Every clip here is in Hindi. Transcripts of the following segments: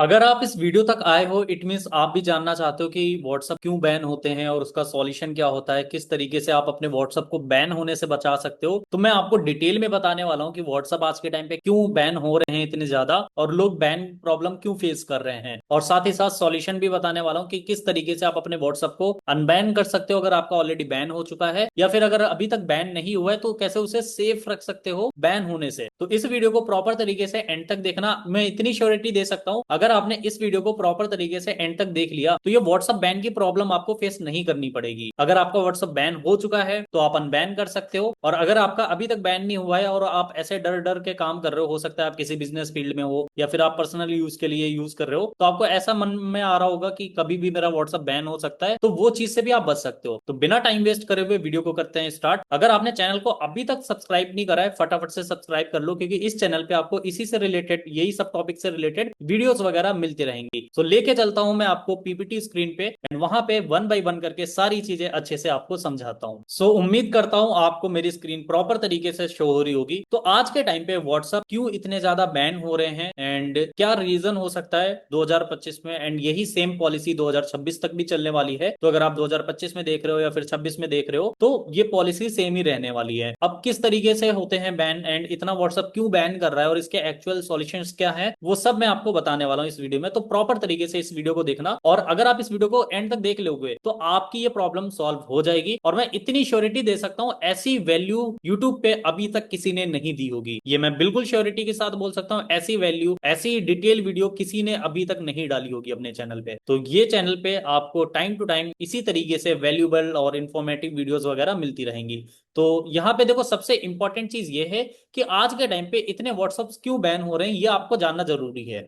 अगर आप इस वीडियो तक आए हो इट मीन्स आप भी जानना चाहते हो कि व्हाट्सएप क्यों बैन होते हैं और उसका सॉल्यूशन क्या होता है, किस तरीके से आप अपने व्हाट्सएप को बैन होने से बचा सकते हो। तो मैं आपको डिटेल में बताने वाला हूँ कि व्हाट्सएप आज के टाइम पे क्यों बैन हो रहे हैं इतने ज्यादा और लोग बैन प्रॉब्लम क्यों फेस कर रहे हैं, और साथ ही साथ सॉल्यूशन भी बताने वाला हूँ कि किस तरीके से आप अपने व्हाट्सएप को अनबैन कर सकते हो अगर आपका ऑलरेडी बैन हो चुका है, या फिर अगर अभी तक बैन नहीं हुआ है तो कैसे उसे सेफ रख सकते हो बैन होने से। तो इस वीडियो को प्रॉपर तरीके से एंड तक देखना। मैं इतनी श्योरिटी दे सकता हूं अगर आपने इस वीडियो को प्रॉपर तरीके से एंड तक देख लिया तो ये व्हाट्सएप बैन की प्रॉब्लम आपको फेस नहीं करनी पड़ेगी। अगर आपका व्हाट्सएप बैन हो चुका है तो आप अनबैन कर सकते हो, और अगर आपका अभी तक बैन नहीं हुआ है और आप ऐसे डर डर के काम कर रहे हो सकता है आप किसी बिजनेस फील्ड में हो या फिर आप पर्सनल यूज के लिए यूज कर रहे हो, तो आपको ऐसा मन में आ रहा होगा कि कभी भी मेरा व्हाट्सएप बैन हो सकता है, तो वो चीज से भी आप बच सकते हो। तो बिना टाइम वेस्ट करे हुए वीडियो को करते हैं स्टार्ट। अगर आपने चैनल को अभी तक सब्सक्राइब नहीं करा है फटाफट से सब्सक्राइब कर लो, क्योंकि इस चैनल पे आपको इसी से रिलेटेड, यही सब टॉपिक से रिलेटेड वीडियोस वगैरह मिलती रहेंगी। तो लेके चलता हूं मैं आपको पीपीटी स्क्रीन पे एंड वहां पे वन बाय वन करके सारी चीजें अच्छे से आपको समझाता हूं। सो उम्मीद करता हूं आपको मेरी स्क्रीन प्रॉपर तरीके से शो हो रही होगी। तो आज के टाइम पे व्हाट्सएप क्यों इतने ज्यादा बैन हो रहे हैं एंड क्या रीजन हो सकता है 2025 में, एंड यही सेम पॉलिसी 2026 तक भी चलने वाली है। तो अगर आप 2025 में देख रहे हो या फिर 26 में देख रहे हो तो ये पॉलिसी सेम ही रहने वाली है। अब किस तरीके से होते हैं बैन एंड इतना व्हाट्सएप क्यों बैन कर रहा है और इसके एक्चुअल सॉल्यूशंस क्या है वो सब मैं आपको बताने वाला हूं इस वीडियो में। तो प्रॉपर तरीके से इस वीडियो को देखना, और अगर आप इस वीडियो को एंड तक देख लोगे तो आपकी ये प्रॉब्लम सॉल्व हो जाएगी। और मैं इतनी श्योरिटी दे सकता हूं ऐसी वैल्यू यूट्यूब पे अभी तक किसी ने नहीं दी होगी, ये मैं बिल्कुल श्योरिटी के साथ बोल सकता हूं। ऐसी वैल्यू, ऐसी डिटेल वीडियो किसी ने अभी तक नहीं डाली होगी अपने चैनल पे। तो ये चैनल पे आपको टाइम टू टाइम इसी तरीके से वैल्यूबल और इंफॉर्मेटिव वीडियोस वगैरह मिलती रहेंगी। तो यहाँ पे देखो सबसे इंपॉर्टेंट चीज ये है कि आज के टाइम पे इतने व्हाट्सएप क्यों बैन हो रहे हैं ये आपको जानना जरूरी है।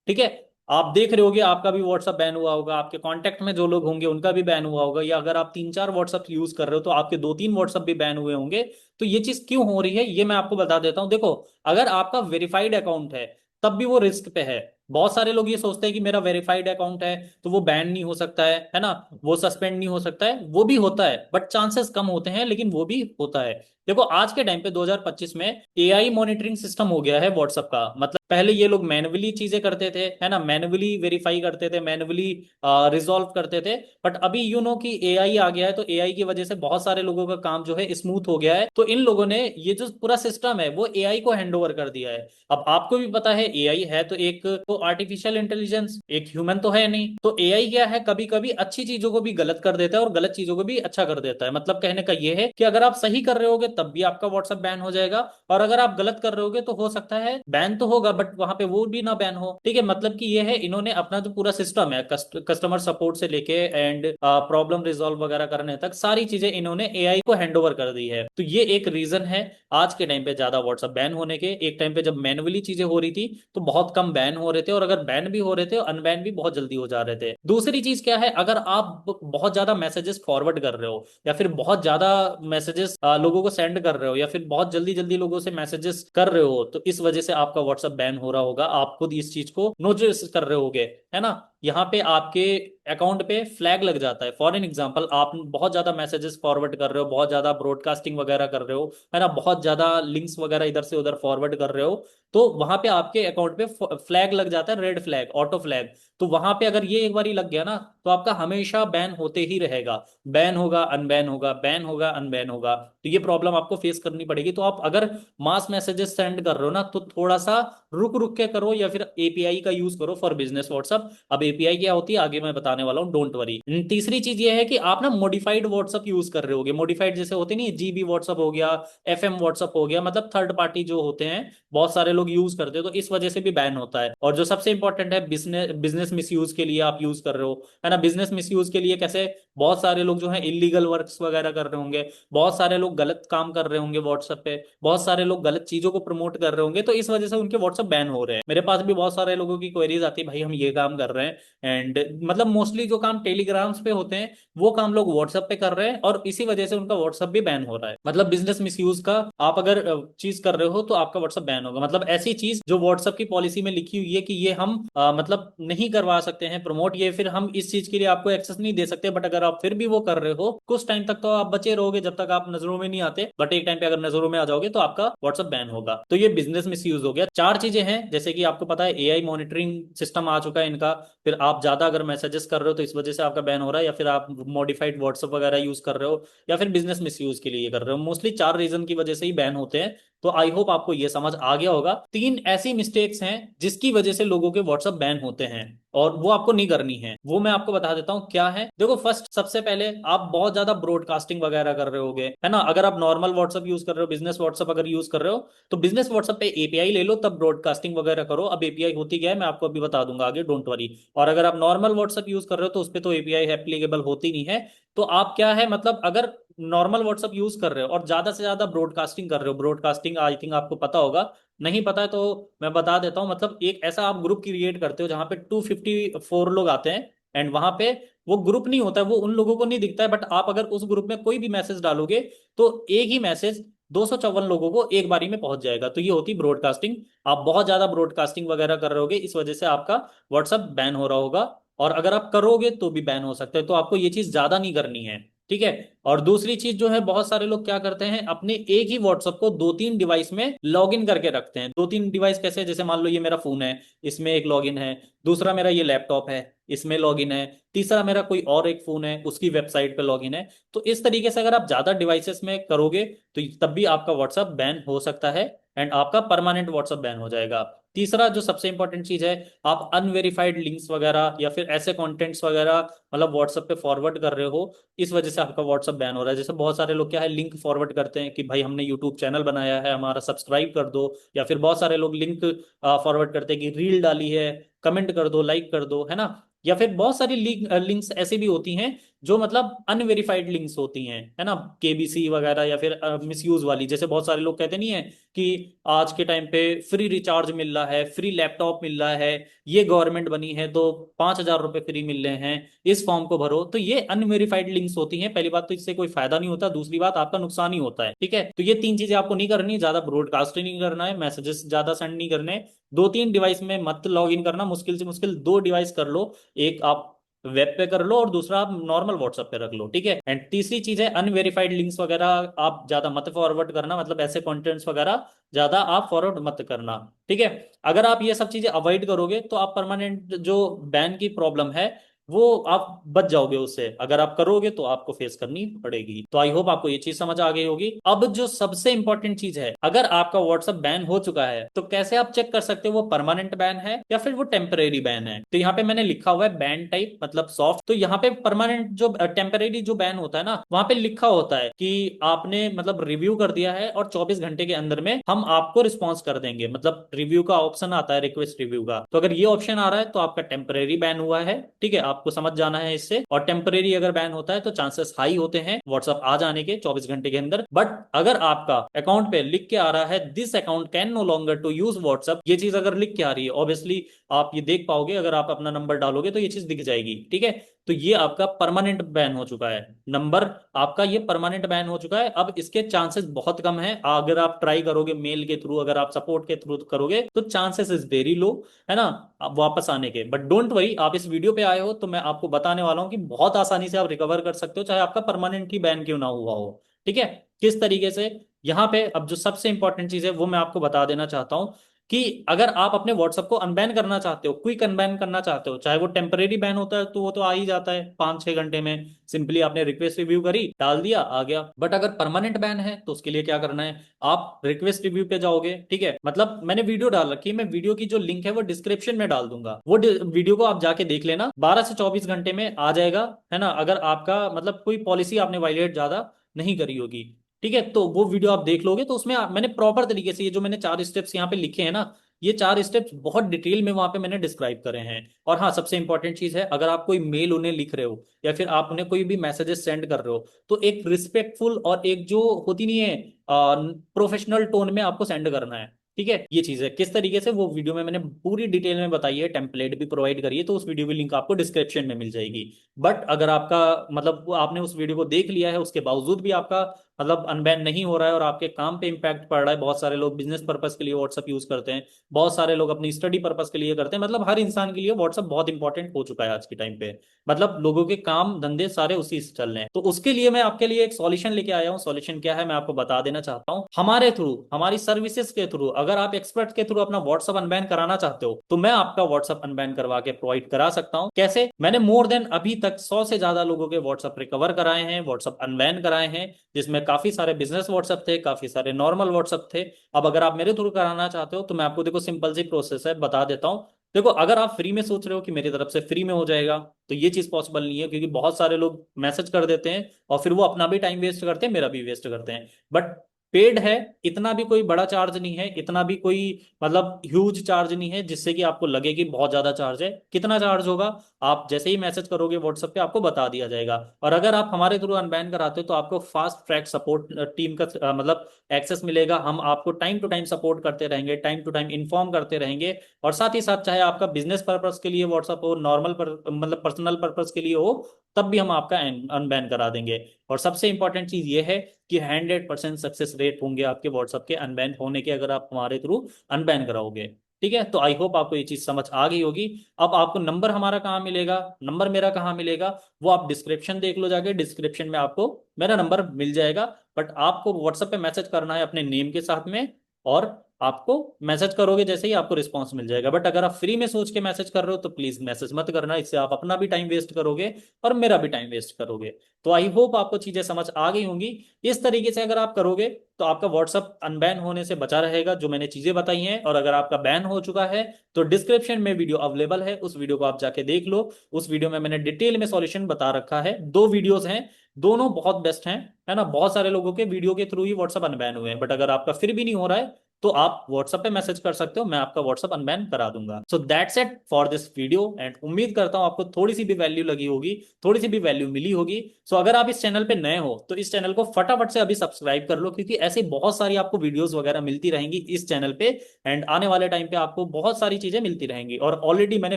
ठीक है, आप देख रहे होगे आपका भी व्हाट्सएप बैन हुआ होगा, आपके कांटेक्ट में जो लोग होंगे उनका भी बैन हुआ होगा, या अगर आप तीन चार व्हाट्सएप यूज कर रहे हो तो आपके दो तीन व्हाट्सएप भी बैन हुए होंगे। तो ये चीज क्यों हो रही है ये मैं आपको बता देता हूँ। देखो, अगर आपका वेरीफाइड अकाउंट है तब भी वो रिस्क पे है। बहुत सारे लोग ये सोचते हैं कि मेरा वेरीफाइड अकाउंट है तो वो बैन नहीं हो सकता है ना, वो सस्पेंड नहीं हो सकता है। वो भी होता है बट चांसेस कम होते हैं, लेकिन वो भी होता है। देखो आज के टाइम पे 2025 में एआई मॉनिटरिंग सिस्टम हो गया है व्हाट्सएप का। मतलब पहले ये लोग मैन्युअली चीजें करते थे, है ना, मैन्युअली वेरीफाई करते थे, मैन्युअली रिजॉल्व करते थे। बट अभी यू नो कि एआई आ गया है, तो एआई की वजह से बहुत सारे लोगों का काम जो है स्मूथ हो गया है। तो इन लोगों ने ये जो पूरा सिस्टम है वो एआई को हैंड ओवर कर दिया है। अब आपको भी पता है एआई है तो एक तो आर्टिफिशियल इंटेलिजेंस, एक ह्यूमन तो है नहीं। तो एआई क्या है, कभी कभी अच्छी चीजों को भी गलत कर देता है और गलत चीजों को भी अच्छा कर देता है। मतलब कहने का ये है कि अगर आप सही कर रहे होगे तब भी आपका व्हाट्सएप बैन हो जाएगा, और अगर आप गलत कर रहे होगे तो हो सकता है बैन तो होगा बट वहां पे वो भी ना बैन हो। ठीक है, मतलब कि ये है इन्होंने अपना जो पूरा सिस्टम है कस्टमर सपोर्ट से लेके एंड प्रॉब्लम रिजॉल्व वगैरह करने तक सारी चीजें इन्होंने एआई को हैंड ओवर कर दी है। तो ये एक रीजन है आज के टाइम पे ज्यादा व्हाट्सएप बैन होने के। एक टाइम पे जब मैनुअली चीजें हो रही थी तो बहुत कम बैन हो रहे थे, और अगर बैन भी हो रहे थे अनबैन भी बहुत जल्दी हो जा रहे थे। दूसरी चीज क्या है, अगर आप बहुत ज्यादा मैसेजेस फॉरवर्ड कर रहे हो या फिर बहुत ज्यादा मैसेजेस लोगों को सेंड कर रहे हो या फिर बहुत जल्दी जल्दी लोगों से मैसेजेस कर रहे हो तो इस वजह से आपका व्हाट्सएप बैन हो रहा होगा। आप खुद इस चीज को नोटिस कर रहे होगे, है ना। यहाँ पे आपके अकाउंट पे फ्लैग लग जाता है। फॉर एन एग्जांपल, आप बहुत ज्यादा मैसेजेस फॉरवर्ड कर रहे हो, बहुत ज्यादा ब्रॉडकास्टिंग वगैरह कर रहे हो, है ना, बहुत ज्यादा लिंक्स वगैरह इधर से उधर फॉरवर्ड कर रहे हो, तो वहां पे आपके अकाउंट पे फ्लैग लग जाता है, रेड फ्लैग, ऑटो फ्लैग। तो वहां पे अगर ये एक बार लग गया ना तो आपका हमेशा बैन होते ही रहेगा। बैन होगा अनबैन होगा, बैन होगा अनबैन होगा। तो ये प्रॉब्लम आपको फेस करनी पड़ेगी। तो आप अगर मास मैसेजेस सेंड कर रहे हो ना तो थोड़ा सा रुक रुक के करो, या फिर एपीआई का यूज करो फॉर बिजनेस व्हाट्सएप। अब एपीआई क्या होती है आगे मैं बताने वाला हूँ, डोंट वरी। तीसरी चीज ये है कि आप ना मॉडिफाइड व्हाट्सएप यूज कर रहे होगे। मॉडिफाइड जैसे होते नहीं, जीबी व्हाट्सएप हो गया, एफएम व्हाट्सएप हो गया, मतलब थर्ड पार्टी जो होते हैं बहुत सारे लोग यूज करते हैं, तो इस वजह से भी बैन होता है। और जो सबसे इंपॉर्टेंट है, बिजनेस बिजनेस मिसयूज के लिए आप यूज कर रहे हो, है ना। बिजनेस मिसयूज के लिए कैसे, बहुत सारे लोग जो है इलीगल वर्क्स वगैरह कर रहे होंगे, बहुत सारे लोग गलत काम कर रहे होंगे व्हाट्सएप पे, बहुत सारे लोग गलत चीजों को प्रमोट कर रहे होंगे, तो इस वजह से उनके व्हाट्सएप बैन हो रहे हैं। मेरे पास भी बहुत सारे लोगों की क्वेरीज आती है, भाई हम ये काम कर रहे हैं एंड मतलब मोस्टली जो काम टेलीग्राम्स पे होते हैं वो काम लोग व्हाट्सएप पे कर रहे हैं, और इसी वजह से उनका व्हाट्सएप भी बैन हो रहा है। मतलब बिजनेस मिसयूज का आप अगर चीज कर रहे हो तो आपका व्हाट्सएप बैन होगा। मतलब ऐसी चीज जो व्हाट्सएप की पॉलिसी में लिखी हुई है कि ये हम मतलब नहीं करवा सकते हैं प्रमोट, ये फिर हम इस चीज के लिए आपको एक्सेस नहीं दे सकते, बट अगर आप फिर भी वो कर रहे हो कुछ टाइम तक तो आप बचे रहोगे जब तक आप नजरों में नहीं आते, बट एक टाइम पे अगर नजरों में आ जाओगे तो आपका व्हाट्सएप बैन होगा। तो ये बिजनेस मिस यूज हो गया। चार चीजें हैं, जैसे कि आपको पता है एआई मॉनिटरिंग सिस्टम आ चुका है इनका, फिर आप ज्यादा अगर मैसेजेस कर रहे हो तो इस वजह से आपका बैन हो रहा है, या फिर आप मॉडिफाइड व्हाट्सएप वगैरह यूज कर रहे हो, या फिर बिजनेस मिस यूज के लिए ये कर रहे हो। मोस्टली चार रीजन की वजह से ही बैन होते हैं। तो आई होप आपको ये समझ आ गया होगा। तीन ऐसी मिस्टेक्स हैं जिसकी वजह से लोगों के व्हाट्सएप बैन होते हैं, और वो आपको नहीं करनी है। वो मैं आपको बता देता हूँ क्या है। देखो, फर्स्ट सबसे पहले आप बहुत ज्यादा ब्रॉडकास्टिंग वगैरह कर रहे होगे, है ना। अगर आप नॉर्मल व्हाट्सएप यूज कर रहे हो, बिजनेस व्हाट्सएप अगर यूज कर रहे हो, तो बिजनेस व्हाट्सएप पे एपीआई ले लो, तब ब्रॉडकास्टिंग वगैरह करो। अब एपीआई होती क्या है मैं आपको अभी बता दूंगा आगे, डोंट वरी। और अगर आप नॉर्मल व्हाट्सएप यूज कर रहे हो तो उस पर तो एपीआई एप्लीकेबल होती नहीं है। तो आप क्या है, मतलब अगर नॉर्मल व्हाट्सएप यूज कर रहे हो और ज्यादा से ज्यादा ब्रॉडकास्टिंग कर रहे हो, ब्रॉडकास्टिंग आई थिंक आपको पता होगा, नहीं पता है तो मैं बता देता हूँ। मतलब एक ऐसा आप ग्रुप क्रिएट करते हो जहां पे 254 लोग आते हैं, एंड वहां पे वो ग्रुप नहीं होता है, वो उन लोगों को नहीं दिखता है, बट आप अगर उस ग्रुप में कोई भी मैसेज डालोगे तो एक ही मैसेज 254 लोगों को एक बारी में पहुंच जाएगा। तो ये होती ब्रॉडकास्टिंग। आप बहुत ज्यादा ब्रॉडकास्टिंग वगैरह कर रहे होगे, इस वजह से आपका व्हाट्सएप बैन हो रहा होगा, और अगर आप करोगे तो भी बैन हो सकता है। तो आपको ये चीज ज्यादा नहीं करनी है, ठीक है। और दूसरी चीज जो है, बहुत सारे लोग क्या करते हैं, अपने एक ही व्हाट्सएप को दो तीन डिवाइस में लॉग इन करके रखते हैं। दो तीन डिवाइस कैसे, जैसे मान लो ये मेरा फोन है, इसमें एक लॉगिन है, दूसरा मेरा ये लैपटॉप है, इसमें लॉगिन है, तीसरा मेरा कोई और एक फोन है, उसकी वेबसाइट पे लॉगिन है। तो इस तरीके से अगर आप ज्यादा डिवाइसेस में करोगे तो तब भी आपका व्हाट्सएप बैन हो सकता है, एंड आपका परमानेंट व्हाट्सएप बैन हो जाएगा। तीसरा जो सबसे इंपॉर्टेंट चीज है, आप अनवेरिफाइड लिंक्स वगैरह या फिर ऐसे कंटेंट्स वगैरह मतलब व्हाट्सएप पे फॉरवर्ड कर रहे हो, इस वजह से आपका व्हाट्सएप बैन हो रहा है। जैसे बहुत सारे लोग क्या है, लिंक फॉरवर्ड करते हैं कि भाई हमने यूट्यूब चैनल बनाया है, हमारा सब्सक्राइब कर दो, या फिर बहुत सारे लोग लिंक फॉरवर्ड करते हैं कि रील डाली है, कमेंट कर दो, लाइक कर दो, है ना। या फिर बहुत सारी लिंक्स ऐसी भी होती हैं जो मतलब अनवेरिफाइड लिंक्स होती हैं, है ना, केबीसी वगैरह, या फिर मिसयूज वाली। जैसे बहुत सारे लोग कहते नहीं है कि आज के टाइम पे फ्री रिचार्ज मिल रहा है, फ्री लैपटॉप मिल रहा है, ये गवर्नमेंट बनी है तो 5,000 रुपए फ्री मिल रहे हैं, इस फॉर्म को भरो। तो ये अनवेरिफाइड लिंक्स होती हैं। पहली बात तो इससे कोई फायदा नहीं होता, दूसरी बात आपका नुकसान ही होता है, ठीक है। तो ये तीन चीजें आपको नहीं करनी, ज्यादा ब्रॉडकास्ट नहीं करना है, मैसेजेस ज्यादा सेंड नहीं करने, दो तीन डिवाइस में मत लॉग इन करना, मुश्किल से मुश्किल दो डिवाइस कर लो, एक आप वेब पे कर लो और दूसरा आप नॉर्मल व्हाट्सएप पे रख लो, ठीक है। एंड तीसरी चीज है, अनवेरिफाइड लिंक्स वगैरह आप ज्यादा मत फॉरवर्ड करना, मतलब ऐसे कंटेंट्स वगैरह ज्यादा आप फॉरवर्ड मत करना, ठीक है। अगर आप ये सब चीजें अवॉइड करोगे तो आप परमानेंट जो बैन की प्रॉब्लम है वो आप बच जाओगे उससे। अगर आप करोगे तो आपको फेस करनी पड़ेगी। तो आई होप आपको ये चीज समझ आ गई होगी। अब जो सबसे इंपॉर्टेंट चीज है, अगर आपका व्हाट्सएप बैन हो चुका है तो कैसे आप चेक कर सकते हो वो परमानेंट बैन है या फिर वो टेम्परेरी बैन है। तो यहाँ पे मैंने लिखा हुआ है बैन टाइप मतलब सॉफ्ट। तो यहाँ पे परमानेंट जो टेम्परेरी जो बैन होता है ना, वहां पे लिखा होता है कि आपने मतलब रिव्यू कर दिया है और 24 घंटे के अंदर में हम आपको रिस्पॉन्स कर देंगे। मतलब रिव्यू का ऑप्शन आता है, रिक्वेस्ट रिव्यू का। तो अगर ये ऑप्शन आ रहा है तो आपका टेम्परेरी बैन हुआ है, ठीक है, आपको समझ जाना है इससे। और टेम्परेरी अगर बैन होता है तो चांसेस हाई होते हैं व्हाट्सएप आ जाने के 24 घंटे के अंदर। बट अगर आपका अकाउंट पे लिख के आ रहा है this account can no longer to use WhatsApp, ये चीज अगर लिख के आ रही है, ऑब्वियसली आप ये देख पाओगे, अगर आप अपना नंबर डालोगे तो ये चीज दिख जाएगी, ठीक है। तो ये आपका परमानेंट बैन हो चुका है, नंबर आपका ये परमानेंट बैन हो चुका है। अब इसके चांसेस बहुत कम है, अगर आप ट्राई करोगे मेल के थ्रू, अगर आप सपोर्ट के थ्रू करोगे तो चांसेस इज वेरी लो, है ना, अब वापस आने के। बट डोंट वरी, आप इस वीडियो पे आए हो तो मैं आपको बताने वाला हूं कि बहुत आसानी से आप रिकवर कर सकते हो, चाहे आपका परमानेंट ही बैन क्यों ना हुआ हो, ठीक है। किस तरीके से, यहाँ पे अब जो सबसे इंपॉर्टेंट चीज है वो मैं आपको बता देना चाहता हूं कि अगर आप अपने व्हाट्सएप को अनबैन करना चाहते हो, क्विक अनबैन करना चाहते हो, चाहे वो टेम्परेरी बैन होता है तो वो तो आ ही जाता है 5-6 घंटे में, सिंपली आपने रिक्वेस्ट रिव्यू करी, डाल दिया, आ गया। बट अगर परमानेंट बैन है तो उसके लिए क्या करना है, आप रिक्वेस्ट रिव्यू पे जाओगे, ठीक है। मतलब मैंने वीडियो डाल रखी है, मैं वीडियो की जो लिंक है वो डिस्क्रिप्शन में डाल दूंगा, वो वीडियो को आप जाके देख लेना, 12 से 24 घंटे में आ जाएगा, है ना। अगर आपका मतलब कोई पॉलिसी आपने वायलेट ज्यादा नहीं करी होगी, ठीक है, तो वो वीडियो आप देख लोगे तो उसमें मैंने प्रॉपर तरीके से ये जो मैंने चार स्टेप्स यहाँ पे लिखे हैं ना, ये चार स्टेप्स बहुत डिटेल में वहां पे मैंने डिस्क्राइब करे हैं। और हाँ, सबसे इंपॉर्टेंट चीज है, अगर आप कोई मेल उन्हें लिख रहे हो या फिर आप उन्हें कोई भी मैसेजेस सेंड कर रहे हो तो एक रिस्पेक्टफुल और एक जो होती नहीं है प्रोफेशनल टोन में आपको सेंड करना है। ठीक है, ये चीज है किस तरीके से, वो वीडियो में मैंने पूरी डिटेल में बताई है, टेम्पलेट भी प्रोवाइड करी है, तो उस वीडियो की लिंक आपको डिस्क्रिप्शन में मिल जाएगी। बट अगर आपका मतलब आपने उस वीडियो को देख लिया है, उसके बावजूद भी आपका मतलब अनबैन नहीं हो रहा है और आपके काम पे इम्पैक्ट पड़ रहा है, बहुत सारे लोग बिजनेस पर्पज के लिए व्हाट्सअप यूज करते हैं, बहुत सारे लोग अपनी स्टडी पर्पज के लिए करते हैं, मतलब हर इंसान के लिए व्हाट्सअप बहुत इंपॉर्टेंट हो चुका है आज के टाइम पे। मतलब लोगों के काम धंधे सारे उसी से चल रहे हैं, तो उसके लिए मैं आपके लिए एक सॉल्यूशन लेके आया हूँ। सॉल्यूशन क्या है मैं आपको बता देना चाहता हूँ। हमारे थ्रू, हमारी सर्विसेज के थ्रू, अगर आप एक्सपर्ट के थ्रू अपना व्हाट्सअप अनबैन कराना चाहते हो, तो मैं आपका व्हाट्सअप अनबैन करवा के प्रोवाइड करा सकता हूँ। कैसे? मैंने मोर देन अभी तक 100 से ज्यादा लोगों के व्हाट्सअप रिकवर कराए हैं, व्हाट्सअप अनबैन कराए हैं, जिसमें काफी सारे बिजनेस व्हाट्सअप थे, काफी सारे नॉर्मल व्हाट्सअप थे। अब अगर आप मेरे थ्रू कराना चाहते हो तो मैं आपको देखो सिंपल सी प्रोसेस है, बता देता हूँ। देखो, अगर आप फ्री में सोच रहे हो कि मेरी तरफ से फ्री में हो जाएगा, तो ये चीज पॉसिबल नहीं है, क्योंकि बहुत सारे लोग मैसेज कर देते हैं और फिर वो अपना भी टाइम वेस्ट करते हैं, मेरा भी वेस्ट करते हैं। बट पेड है, इतना भी कोई बड़ा चार्ज नहीं है, इतना भी कोई मतलब ह्यूज चार्ज नहीं है जिससे कि आपको लगे कि बहुत ज्यादा चार्ज है। कितना चार्ज होगा, आप जैसे ही मैसेज करोगे व्हाट्सएप पे आपको बता दिया जाएगा। और अगर आप हमारे थ्रू अनबैन कराते हो तो आपको फास्ट ट्रैक सपोर्ट टीम का मतलब एक्सेस मिलेगा। हम आपको टाइम टू टाइम सपोर्ट करते रहेंगे, टाइम टू टाइम इन्फॉर्म करते रहेंगे। और साथ ही साथ चाहे आपका बिजनेस पर्पज के लिए व्हाट्सएप हो, नॉर्मल मतलब पर्सनल पर्पज के लिए हो, तब भी हम आपका अनबैन करा देंगे। और सबसे इंपॉर्टेंट चीज ये है कि 100% सक्सेस रेट होंगे आपके व्हाट्सएप के अनबैन होने के, अगर आप हमारे थ्रू अनबैन कराओगे। ठीक है, तो आई होप आपको ये चीज समझ आ गई होगी। अब आपको नंबर हमारा कहाँ मिलेगा, नंबर मेरा कहाँ मिलेगा, वो आप डिस्क्रिप्शन देख लो जाके, डिस्क्रिप्शन में आपको मेरा नंबर मिल जाएगा। बट आपको व्हाट्सएप पे मैसेज करना है अपने नेम के साथ में, और आपको मैसेज करोगे जैसे ही आपको रिस्पॉन्स मिल जाएगा। बट अगर आप फ्री में सोच के मैसेज कर रहे हो तो प्लीज मैसेज मत करना, इससे आप अपना भी टाइम वेस्ट करोगे और मेरा भी टाइम वेस्ट करोगे। तो आई होप आपको चीजें समझ आ गई होंगी। इस तरीके से अगर आप करोगे तो आपका व्हाट्सअप अनबैन होने से बचा रहेगा, जो मैंने चीजें बताई हैं। और अगर आपका बैन हो चुका है तो डिस्क्रिप्शन में वीडियो अवेलेबल है, उस वीडियो को आप जाके देख लो। उस वीडियो में मैंने डिटेल में सॉल्यूशन बता रखा है, 2 वीडियोस हैं, दोनों बहुत बेस्ट हैं, है ना। बहुत सारे लोगों के वीडियो के थ्रू ही व्हाट्सअप अनबैन हुए हैं। बट अगर आपका फिर भी नहीं हो रहा है तो आप व्हाट्सएप पे मैसेज कर सकते हो, मैं आपका व्हाट्सएप अनबैन करा दूंगा। So that's it for this video, and उम्मीद करता हूं आपको थोड़ी सी भी वैल्यू लगी होगी, थोड़ी सी भी वैल्यू मिली होगी। सो अगर आप इस चैनल पे नए हो तो इस चैनल को फटाफट से अभी सब्सक्राइब कर लो, क्योंकि ऐसी बहुत सारी आपको वीडियोस वगैरह मिलती रहेंगी इस चैनल पे। एंड आने वाले टाइम पे आपको बहुत सारी चीजें मिलती रहेंगी। और ऑलरेडी मैंने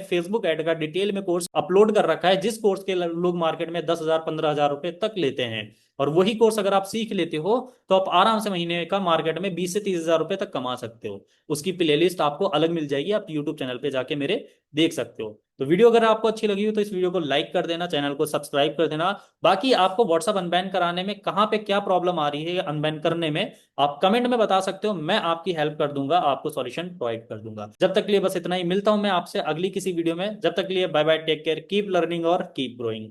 फेसबुक ऐड का डिटेल में कोर्स अपलोड कर रखा है, जिस कोर्स के लोग मार्केट में 10,000 15,000 रुपए तक लेते हैं। और वही कोर्स अगर आप सीख लेते हो तो आप आराम से महीने का मार्केट में 20 से 30 हजार रुपए तक कमा सकते हो। उसकी प्लेलिस्ट आपको अलग मिल जाएगी, आप यूट्यूब चैनल पे जाके मेरे देख सकते हो। तो वीडियो अगर आपको अच्छी लगी हो तो इस वीडियो को लाइक कर देना, चैनल को सब्सक्राइब कर देना। बाकी आपको व्हाट्सअप अनबैन कराने में कहाँ पे क्या प्रॉब्लम आ रही है अनबैन करने में, आप कमेंट में बता सकते हो, मैं आपकी हेल्प कर दूंगा, आपको सॉल्यूशन प्रोवाइड कर दूंगा। जब तक के लिए बस इतना ही, मिलता हूं मैं आपसे अगली किसी वीडियो में। जब तक के लिए bye bye, take care, keep learning और कीप ग्रोइंग।